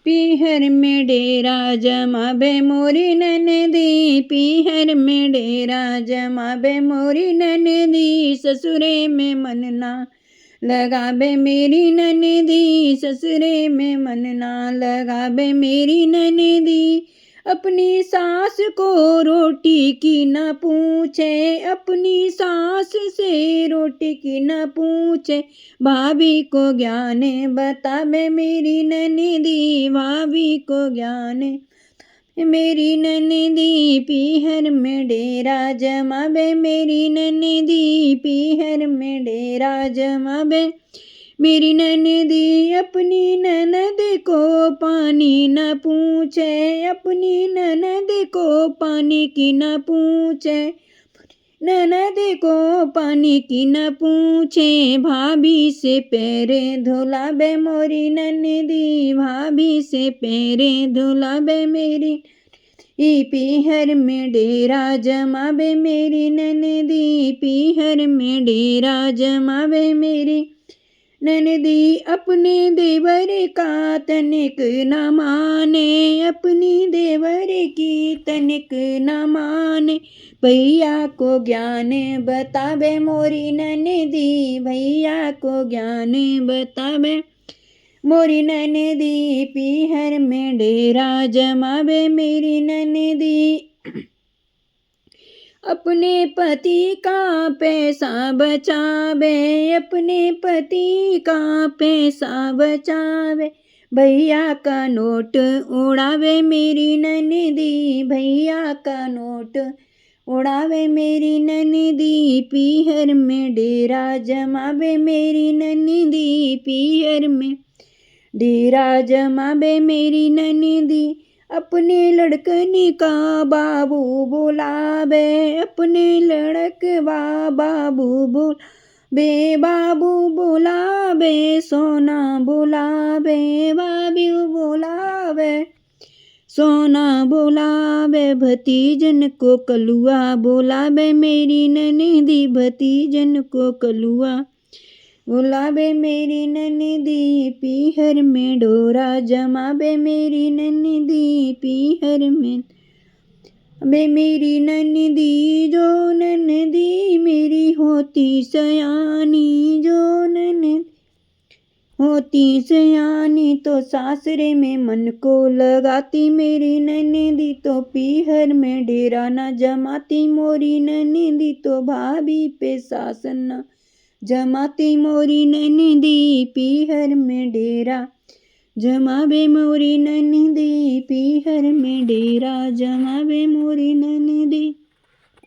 पीहर में डेरा जमाबे मोरी ननदी, पीहर में डेरा जमाबे मोरी ननदी, ससुरे में मन ना लगाबे मेरी ननदी, ससुरे में मन ना लगाबे मेरी ननदी। अपनी सास को रोटी की न पूछे, अपनी सास से रोटी की न पूछे, भाभी को ज्ञान बताबे मेरी ननदी, भाभी को ज्ञान मेरी ननदी। पीहर में डेरा जमाबे मेरी ननदी, पीहर में डेरा जमाबे मेरी ननदी। अपनी ननद को पानी न पूछे, अपनी ननद को पानी की न पूछे, ननद को पानी की न पूछे, भाभी से पैरे धुलाबे मोरी ननदी, भाभी से पैरे धुलाबे मेरी पीहर में डेरा जमाबे मेरी ननदी, पीहर में डेरा जमाबे मेरी ननदी। अपने देवर का तनिक न माने, अपनी देवर की तनिक न माने, भैया को ज्ञान बताबे मोरी ननदी, भैया को ज्ञान बताबे मोरी ननदी। पीहर में डेरा जमाबे मेरी ननदी। अपने पति का पैसा बचावे, अपने पति का पैसा बचावे, भैया का नोट उड़ावे मेरी ननदी, भैया का नोट उड़ावे मेरी ननदी। पीहर में डेरा जमाबे मेरी ननदी, पीहर में डेरा जमाबे मेरी ननदी। अपने लड़कनी का बाबू बुलावे, अपने लड़कवा बाबू बुलावे, बाबू बुलावे, सोना बुलावे, बाबू बुलावे, सोना बुलावे, भतीजन को कलुआ बुलावे मेरी ननदी, भतीजन को कलुआ बुलावे मेरी ननदी। पीहर में डोरा जमाबे मेरी ननदी, पीहर में बे मेरी ननदी। जो ननदी मेरी होती सयानी, जो ननदी होती सयानी, तो सासरे में मन को लगाती मेरी ननदी, तो पीहर में डेरा न जमाती मोरी ननदी, तो भाभी पे शासन न जमाती मोरी ननदी। पीहर में डेरा जमाबे मोरी ननदी, पीहर में डेरा जमाबे मोरी ननदी।